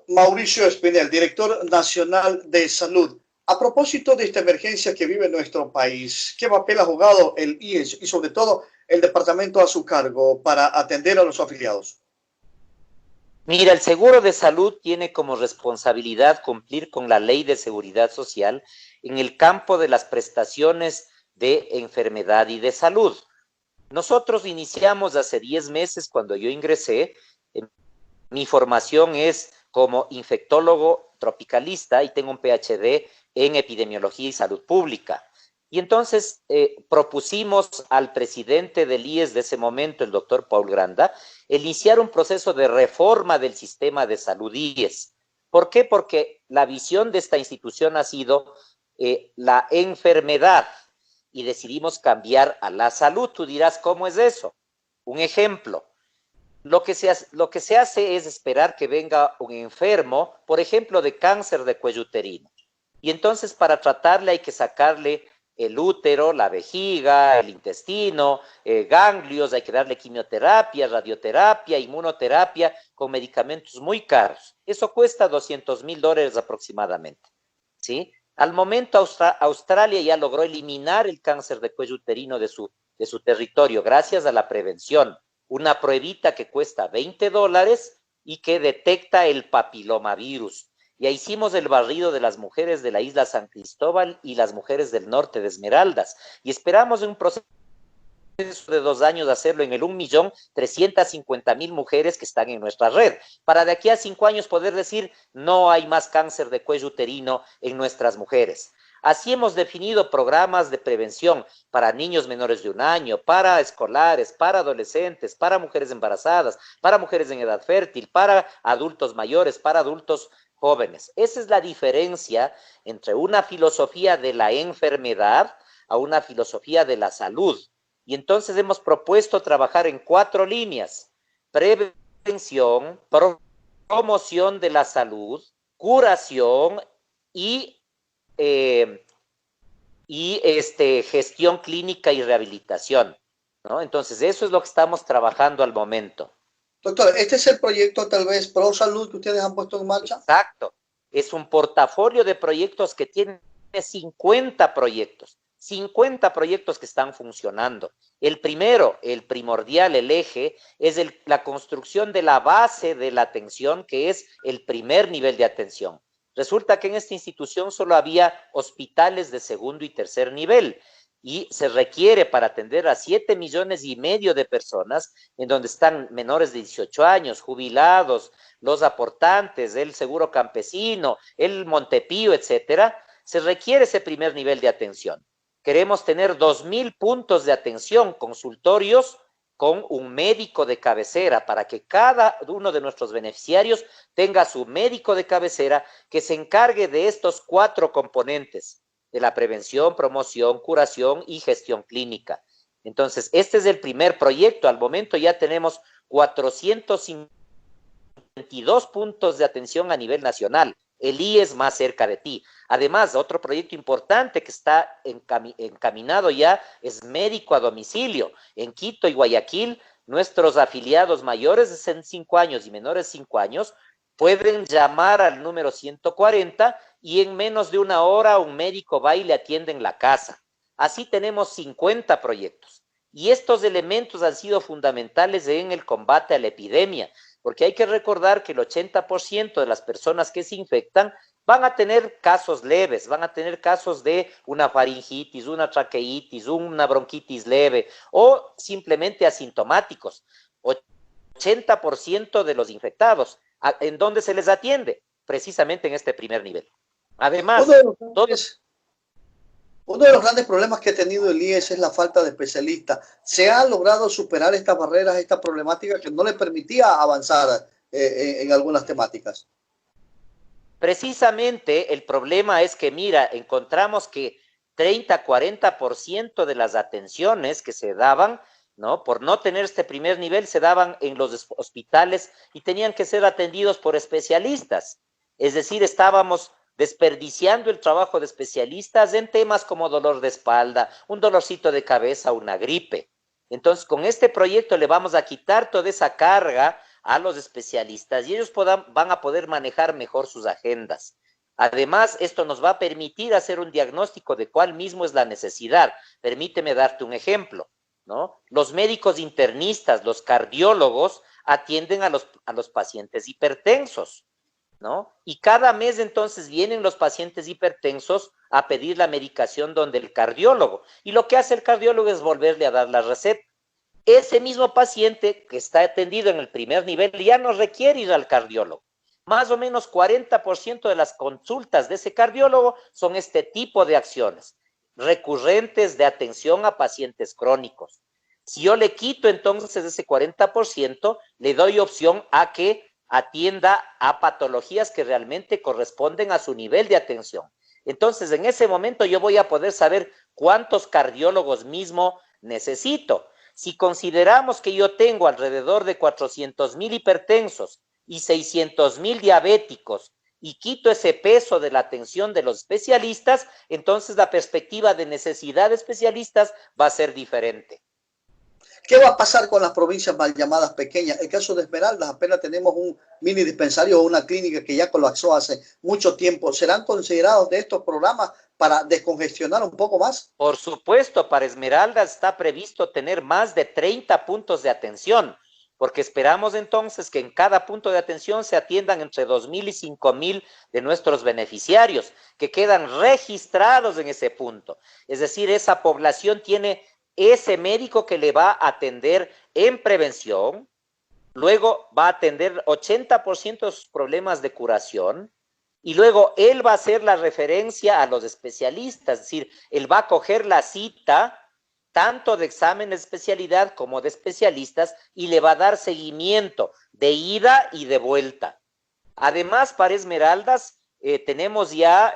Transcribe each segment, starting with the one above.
Mauricio Espinel, director nacional de salud. A propósito de esta emergencia que vive nuestro país, ¿qué papel ha jugado el IES y sobre todo el departamento a su cargo para atender a los afiliados? Mira, el seguro de salud tiene como responsabilidad cumplir con la ley de seguridad social en el campo de las prestaciones de enfermedad y de salud. Nosotros iniciamos hace 10 meses cuando yo ingresé. Mi formación es como infectólogo tropicalista y tengo un PhD en epidemiología y salud pública. Y entonces propusimos al presidente del IES de ese momento, el doctor Paul Granda, iniciar un proceso de reforma del sistema de salud IES. ¿Por qué? Porque la visión de esta institución ha sido la enfermedad y decidimos cambiar a la salud. Tú dirás, ¿cómo es eso? Un ejemplo. Lo que se hace es esperar que venga un enfermo, por ejemplo, de cáncer de cuello uterino. Y entonces para tratarle hay que sacarle el útero, la vejiga, el intestino, ganglios, hay que darle quimioterapia, radioterapia, inmunoterapia con medicamentos muy caros. Eso cuesta $200,000 aproximadamente, ¿sí? Al momento Australia ya logró eliminar el cáncer de cuello uterino de su territorio gracias a la prevención. Una pruebita que cuesta $20 y que detecta el papilomavirus. Ya hicimos el barrido de las mujeres de la isla San Cristóbal y las mujeres del norte de Esmeraldas. Y esperamos en un proceso de 2 años hacerlo en el 1.350.000 mujeres que están en nuestra red. Para de aquí a 5 años poder decir, no hay más cáncer de cuello uterino en nuestras mujeres. Así hemos definido programas de prevención para niños menores de 1 año, para escolares, para adolescentes, para mujeres embarazadas, para mujeres en edad fértil, para adultos mayores, para adultos jóvenes. Esa es la diferencia entre una filosofía de la enfermedad a una filosofía de la salud. Y entonces hemos propuesto trabajar en 4 líneas: prevención, promoción de la salud, curación y gestión clínica y rehabilitación, ¿no? Entonces, eso es lo que estamos trabajando al momento. Doctor, ¿este es el proyecto tal vez Pro Salud que ustedes han puesto en marcha? Exacto. Es un portafolio de proyectos que tiene 50 proyectos. 50 proyectos que están funcionando. El primero, el primordial, el eje, es la construcción de la base de la atención, que es el primer nivel de atención. Resulta que en esta institución solo había hospitales de segundo y tercer nivel y se requiere para atender a 7,5 millones de personas, en donde están menores de 18 años, jubilados, los aportantes, el seguro campesino, el Montepío, etcétera. Se requiere ese primer nivel de atención. Queremos tener 2,000 puntos de atención, consultorios con un médico de cabecera para que cada uno de nuestros beneficiarios tenga su médico de cabecera que se encargue de estos 4 componentes, de la prevención, promoción, curación y gestión clínica. Entonces, este es el primer proyecto. Al momento ya tenemos 452 puntos de atención a nivel nacional. El IES más cerca de ti. Además, otro proyecto importante que está encaminado ya es médico a domicilio. En Quito y Guayaquil, nuestros afiliados mayores de 65 años y menores de 5 años pueden llamar al número 140 y en menos de 1 hora un médico va y le atiende en la casa. Así tenemos 50 proyectos. Y estos elementos han sido fundamentales en el combate a la epidemia, porque hay que recordar que el 80% de las personas que se infectan van a tener casos leves, van a tener casos de una faringitis, una traqueitis, una bronquitis leve o simplemente asintomáticos. 80% de los infectados, ¿en dónde se les atiende? Precisamente en este primer nivel. Además, uno de los grandes problemas que ha tenido el IES es la falta de especialistas. ¿Se ha logrado superar estas barreras, esta problemática que no le permitía avanzar en algunas temáticas? Precisamente el problema es que, mira, encontramos que 30-40% de las atenciones que se daban, ¿no? Por no tener este primer nivel, se daban en los hospitales y tenían que ser atendidos por especialistas. Es decir, estábamos desperdiciando el trabajo de especialistas en temas como dolor de espalda, un dolorcito de cabeza, una gripe. Entonces, con este proyecto le vamos a quitar toda esa carga a los especialistas y ellos van a poder manejar mejor sus agendas. Además, esto nos va a permitir hacer un diagnóstico de cuál mismo es la necesidad. Permíteme darte un ejemplo, ¿no? Los médicos internistas, los cardiólogos, atienden a los pacientes hipertensos, ¿no? Y cada mes entonces vienen los pacientes hipertensos a pedir la medicación donde el cardiólogo. Y lo que hace el cardiólogo es volverle a dar la receta. Ese mismo paciente que está atendido en el primer nivel ya no requiere ir al cardiólogo. Más o menos 40% de las consultas de ese cardiólogo son este tipo de acciones recurrentes de atención a pacientes crónicos. Si yo le quito entonces ese 40%, le doy opción a que atienda a patologías que realmente corresponden a su nivel de atención. Entonces, en ese momento yo voy a poder saber cuántos cardiólogos mismo necesito. Si consideramos que yo tengo alrededor de 400,000 hipertensos y 600,000 diabéticos y quito ese peso de la atención de los especialistas, entonces la perspectiva de necesidad de especialistas va a ser diferente. ¿Qué va a pasar con las provincias mal llamadas pequeñas? El caso de Esmeraldas, apenas tenemos un mini dispensario o una clínica que ya colapsó hace mucho tiempo. ¿Serán considerados de estos programas para descongestionar un poco más? Por supuesto, para Esmeraldas está previsto tener más de 30 puntos de atención, porque esperamos entonces que en cada punto de atención se atiendan entre 2,000 y 5,000 de nuestros beneficiarios, que quedan registrados en ese punto. Es decir, esa población tiene ese médico que le va a atender en prevención, luego va a atender 80% de sus problemas de curación, y luego él va a hacer la referencia a los especialistas, es decir, él va a coger la cita tanto de examen de especialidad como de especialistas y le va a dar seguimiento de ida y de vuelta. Además, para Esmeraldas, tenemos ya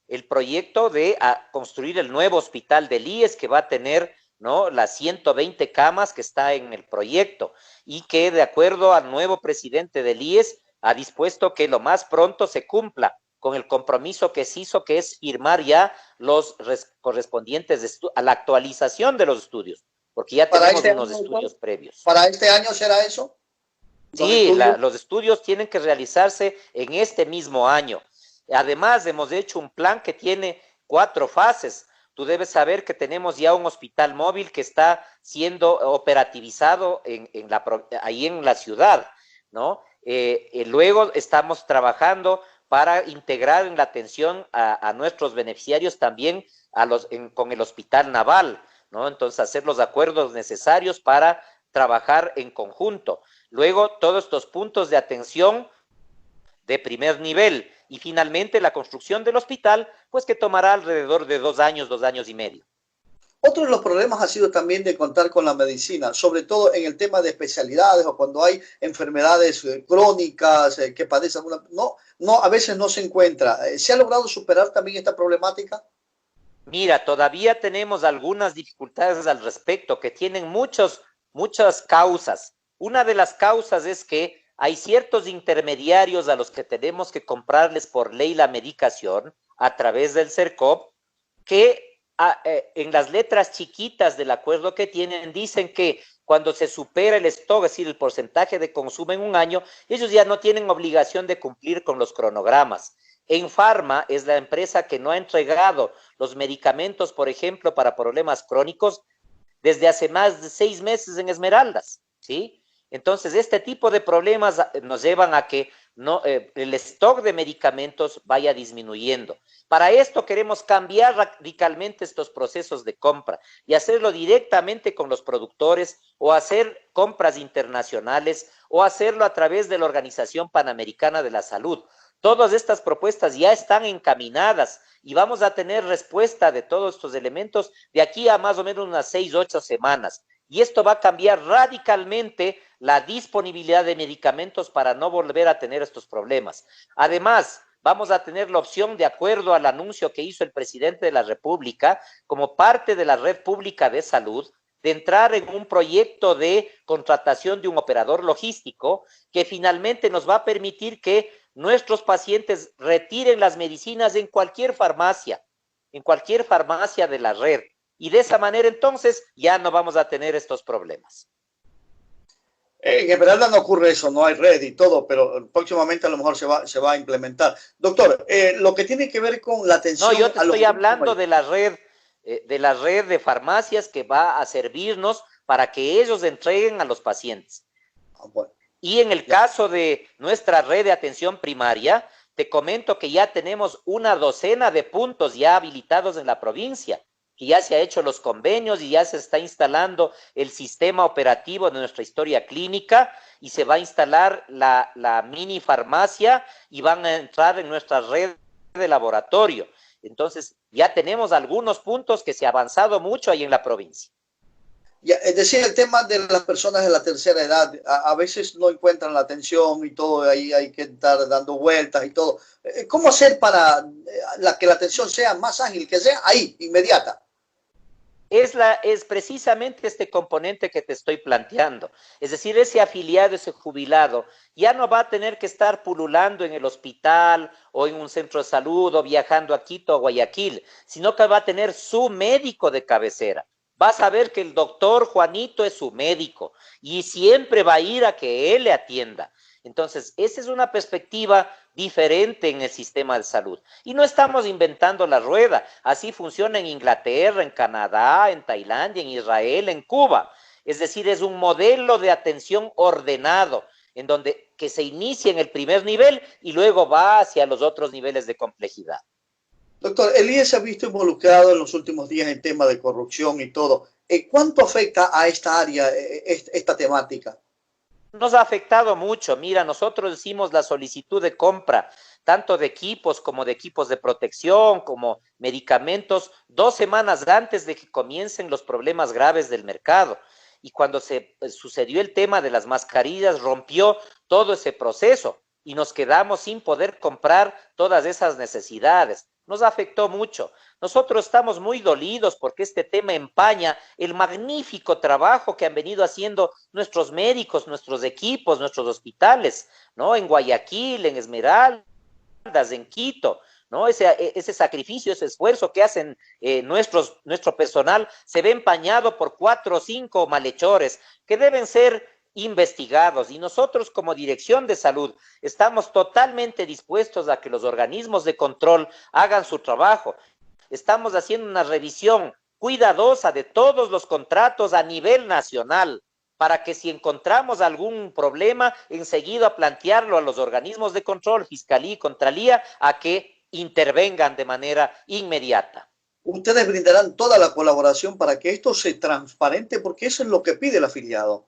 el proyecto de construir el nuevo hospital del IES que va a tener, ¿no?, las 120 camas que está en el proyecto y que, de acuerdo al nuevo presidente del IES, ha dispuesto que lo más pronto se cumpla con el compromiso que se hizo, que es firmar ya los correspondientes a la actualización de los estudios, porque ya tenemos unos estudios previos. ¿Para este año será eso? Sí, los estudios tienen que realizarse en este mismo año. Además, hemos hecho un plan que tiene 4 fases. Tú debes saber que tenemos ya un hospital móvil que está siendo operativizado ahí en la ciudad, ¿no? Luego estamos trabajando para integrar en la atención a nuestros beneficiarios también con el hospital naval, ¿no? Entonces, hacer los acuerdos necesarios para trabajar en conjunto. Luego, todos estos puntos de atención de primer nivel y finalmente la construcción del hospital, pues que tomará alrededor de 2 años, 2 años y medio. Otro de los problemas ha sido también de contar con la medicina, sobre todo en el tema de especialidades o cuando hay enfermedades crónicas que padecen a veces no se encuentra. ¿Se ha logrado superar también esta problemática? Mira, todavía tenemos algunas dificultades al respecto que tienen muchas causas. Una de las causas es que hay ciertos intermediarios a los que tenemos que comprarles por ley la medicación a través del CERCOP que en las letras chiquitas del acuerdo que tienen dicen que cuando se supera el stock, es decir, el porcentaje de consumo en un año, ellos ya no tienen obligación de cumplir con los cronogramas. En Pharma es la empresa que no ha entregado los medicamentos, por ejemplo, para problemas crónicos desde hace más de 6 meses en Esmeraldas, ¿sí? Entonces, este tipo de problemas nos llevan a que el stock de medicamentos vaya disminuyendo. Para esto queremos cambiar radicalmente estos procesos de compra y hacerlo directamente con los productores o hacer compras internacionales o hacerlo a través de la Organización Panamericana de la Salud. Todas estas propuestas ya están encaminadas y vamos a tener respuesta de todos estos elementos de aquí a más o menos unas 6 u 8 semanas. Y esto va a cambiar radicalmente la disponibilidad de medicamentos para no volver a tener estos problemas. Además, vamos a tener la opción, de acuerdo al anuncio que hizo el presidente de la República, como parte de la red pública de salud, de entrar en un proyecto de contratación de un operador logístico que finalmente nos va a permitir que nuestros pacientes retiren las medicinas en cualquier farmacia de la red. Y de esa manera entonces ya no vamos a tener estos problemas. En Esmeralda no ocurre eso, no hay red y todo, pero próximamente a lo mejor se va a implementar. Doctor, lo que tiene que ver con la No, atención yo te a los estoy adultos hablando mayores. de la red de farmacias que va a servirnos para que ellos entreguen a los pacientes. Ah, bueno, Y en el ya. caso de nuestra red de atención primaria, te comento que ya tenemos una docena de puntos ya habilitados en la provincia, que ya se ha hecho los convenios y ya se está instalando el sistema operativo de nuestra historia clínica y se va a instalar la mini farmacia y van a entrar en nuestra red de laboratorio. Entonces, ya tenemos algunos puntos que se ha avanzado mucho ahí en la provincia. Ya, es decir, el tema de las personas de la tercera edad, a veces no encuentran la atención y todo, ahí hay que estar dando vueltas y todo. ¿Cómo hacer para que la atención sea más ágil, que sea ahí, inmediata? Es precisamente este componente que te estoy planteando. Es decir, ese afiliado, ese jubilado, ya no va a tener que estar pululando en el hospital o en un centro de salud o viajando a Quito o Guayaquil, sino que va a tener su médico de cabecera. Va a saber que el doctor Juanito es su médico y siempre va a ir a que él le atienda. Entonces, esa es una perspectiva diferente en el sistema de salud. Y no estamos inventando la rueda, así funciona en Inglaterra, en Canadá, en Tailandia, en Israel, en Cuba. Es decir, es un modelo de atención ordenado, en donde que se inicia en el primer nivel y luego va hacia los otros niveles de complejidad. Doctor, el IE se ha visto involucrado en los últimos días en temas de corrupción y todo. ¿Cuánto afecta a esta área, esta temática? Nos ha afectado mucho. Mira, nosotros hicimos la solicitud de compra, tanto de equipos como de equipos de protección, como medicamentos, 2 semanas antes de que comiencen los problemas graves del mercado. Y cuando se sucedió el tema de las mascarillas, rompió todo ese proceso y nos quedamos sin poder comprar todas esas necesidades. Nos afectó mucho. Nosotros estamos muy dolidos porque este tema empaña el magnífico trabajo que han venido haciendo nuestros médicos, nuestros equipos, nuestros hospitales, ¿no? En Guayaquil, en Esmeraldas, en Quito, ¿no? Ese sacrificio, ese esfuerzo que hacen nuestro personal se ve empañado por 4 o 5 malhechores que deben ser investigados y nosotros como Dirección de Salud estamos totalmente dispuestos a que los organismos de control hagan su trabajo. Estamos haciendo una revisión cuidadosa de todos los contratos a nivel nacional para que si encontramos algún problema, enseguida plantearlo a los organismos de control, Fiscalía y Contralía, a que intervengan de manera inmediata. Ustedes brindarán toda la colaboración para que esto se transparente, porque eso es lo que pide el afiliado.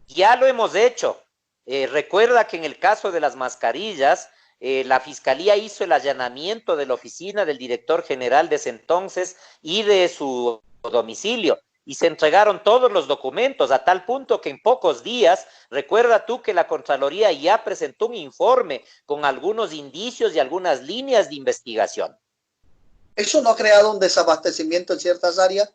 Ya lo hemos hecho. Recuerda que en el caso de las mascarillas, la Fiscalía hizo el allanamiento de la oficina del director general de ese entonces y de su domicilio y se entregaron todos los documentos a tal punto que en pocos días, recuerda tú que la Contraloría ya presentó un informe con algunos indicios y algunas líneas de investigación. ¿Eso no ha creado un desabastecimiento en ciertas áreas?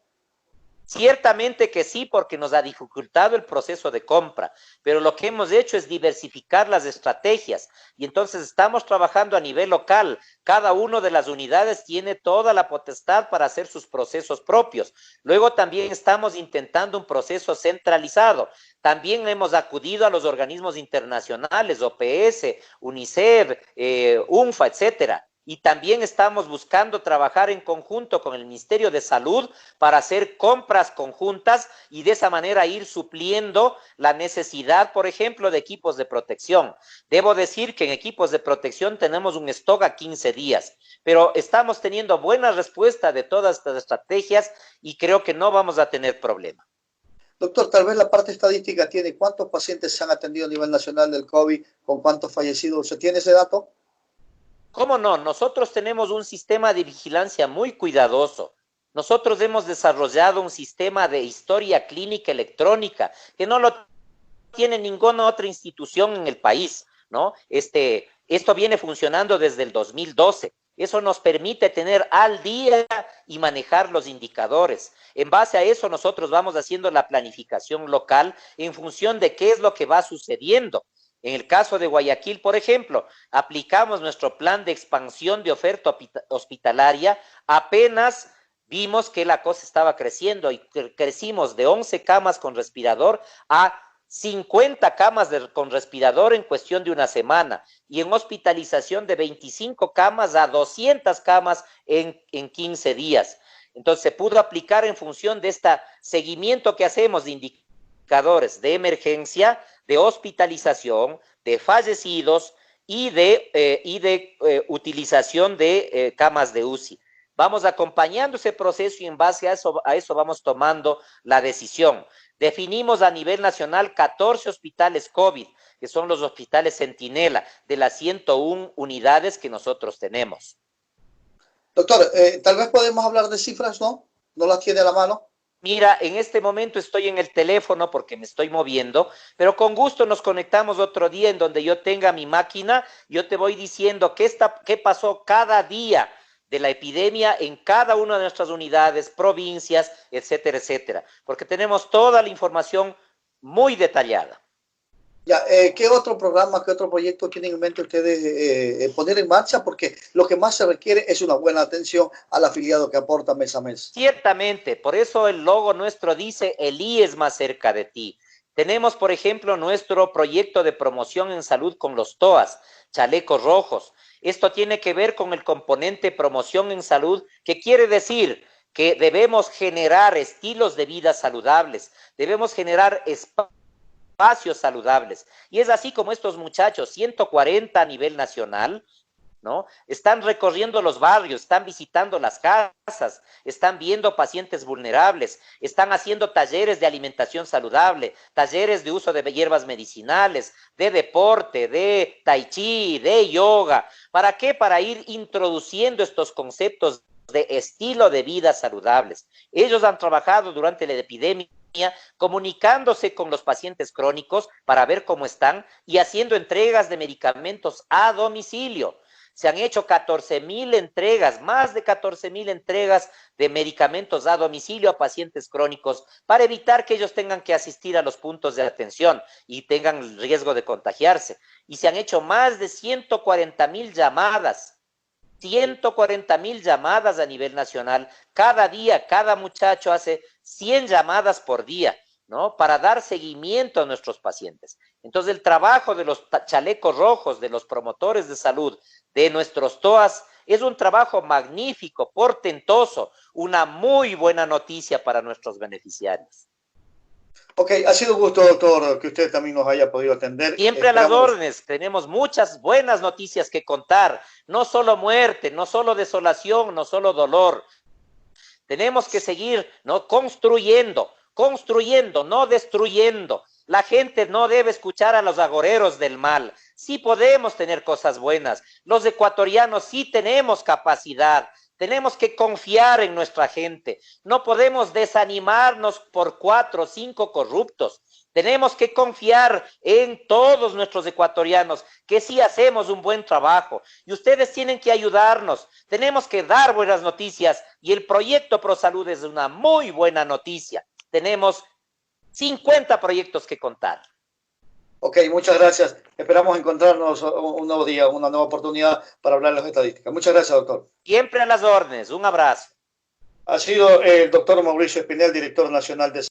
Ciertamente que sí, porque nos ha dificultado el proceso de compra, pero lo que hemos hecho es diversificar las estrategias y entonces estamos trabajando a nivel local. Cada una de las unidades tiene toda la potestad para hacer sus procesos propios. Luego también estamos intentando un proceso centralizado. También hemos acudido a los organismos internacionales, OPS, UNICEF, UNFA, etcétera. Y también estamos buscando trabajar en conjunto con el Ministerio de Salud para hacer compras conjuntas y de esa manera ir supliendo la necesidad, por ejemplo, de equipos de protección. Debo decir que en equipos de protección tenemos un stock a 15 días, pero estamos teniendo buena respuesta de todas estas estrategias y creo que no vamos a tener problema. Doctor, tal vez la parte estadística tiene cuántos pacientes se han atendido a nivel nacional del COVID, con cuántos fallecidos. ¿Se tiene ese dato? ¿Cómo no? Nosotros tenemos un sistema de vigilancia muy cuidadoso. Nosotros hemos desarrollado un sistema de historia clínica electrónica que no lo tiene ninguna otra institución en el país, ¿no? Esto viene funcionando desde el 2012. Eso nos permite tener al día y manejar los indicadores. En base a eso, nosotros vamos haciendo la planificación local en función de qué es lo que va sucediendo. En el caso de Guayaquil, por ejemplo, aplicamos nuestro plan de expansión de oferta hospitalaria, apenas vimos que la cosa estaba creciendo y crecimos de 11 camas con respirador a 50 camas con respirador en cuestión de una semana y en hospitalización de 25 camas a 200 camas en 15 días. Entonces se pudo aplicar en función de este seguimiento que hacemos de indicadores de emergencia, de hospitalización, de fallecidos y de utilización de camas de UCI. Vamos acompañando ese proceso y en base a eso vamos tomando la decisión. Definimos a nivel nacional 14 hospitales COVID, que son los hospitales Centinela, de las 101 unidades que nosotros tenemos. Doctor, tal vez podemos hablar de cifras, ¿no? ¿No las tiene a la mano? Mira, en este momento estoy en el teléfono porque me estoy moviendo, pero con gusto nos conectamos otro día en donde yo tenga mi máquina, yo te voy diciendo qué pasó cada día de la epidemia en cada una de nuestras unidades, provincias, etcétera, etcétera, porque tenemos toda la información muy detallada. Ya, ¿qué otro programa, qué otro proyecto tienen en mente ustedes poner en marcha? Porque lo que más se requiere es una buena atención al afiliado que aporta mes a mes. Ciertamente, por eso el logo nuestro dice el IES más cerca de ti. Tenemos, por ejemplo, nuestro proyecto de promoción en salud con los TOAS, chalecos rojos. Esto tiene que ver con el componente promoción en salud, que quiere decir que debemos generar estilos de vida saludables, debemos generar espacios saludables. Y es así como estos muchachos, 140 a nivel nacional, ¿no? Están recorriendo los barrios, están visitando las casas, están viendo pacientes vulnerables, están haciendo talleres de alimentación saludable, talleres de uso de hierbas medicinales, de deporte, de tai chi, de yoga. ¿Para qué? Para ir introduciendo estos conceptos de estilo de vida saludables. Ellos han trabajado durante la epidemia comunicándose con los pacientes crónicos para ver cómo están y haciendo entregas de medicamentos a domicilio. Se han hecho 14,000 entregas, más de 14,000 entregas de medicamentos a domicilio a pacientes crónicos para evitar que ellos tengan que asistir a los puntos de atención y tengan el riesgo de contagiarse. Y se han hecho más de 140,000 llamadas. 140,000 llamadas a nivel nacional. Cada día, cada muchacho hace 100 llamadas por día, ¿no? Para dar seguimiento a nuestros pacientes. Entonces, el trabajo de los chalecos rojos, de los promotores de salud, de nuestros TOAS, es un trabajo magnífico, portentoso, una muy buena noticia para nuestros beneficiarios. Ok, ha sido un gusto, doctor, que usted también nos haya podido atender. Siempre a las órdenes, tenemos muchas buenas noticias que contar, no solo muerte, no solo desolación, no solo dolor. Tenemos que seguir, ¿no?, construyendo, no destruyendo. La gente no debe escuchar a los agoreros del mal. Sí podemos tener cosas buenas. Los ecuatorianos sí tenemos capacidad. Tenemos que confiar en nuestra gente. No podemos desanimarnos por 4 o 5 corruptos. Tenemos que confiar en todos nuestros ecuatorianos, que sí hacemos un buen trabajo. Y ustedes tienen que ayudarnos. Tenemos que dar buenas noticias. Y el proyecto ProSalud es una muy buena noticia. Tenemos 50 proyectos que contar. Ok, muchas gracias. Esperamos encontrarnos un nuevo día, una nueva oportunidad para hablar de las estadísticas. Muchas gracias, doctor. Siempre a las órdenes. Un abrazo. Ha sido el doctor Mauricio Espinel, director nacional de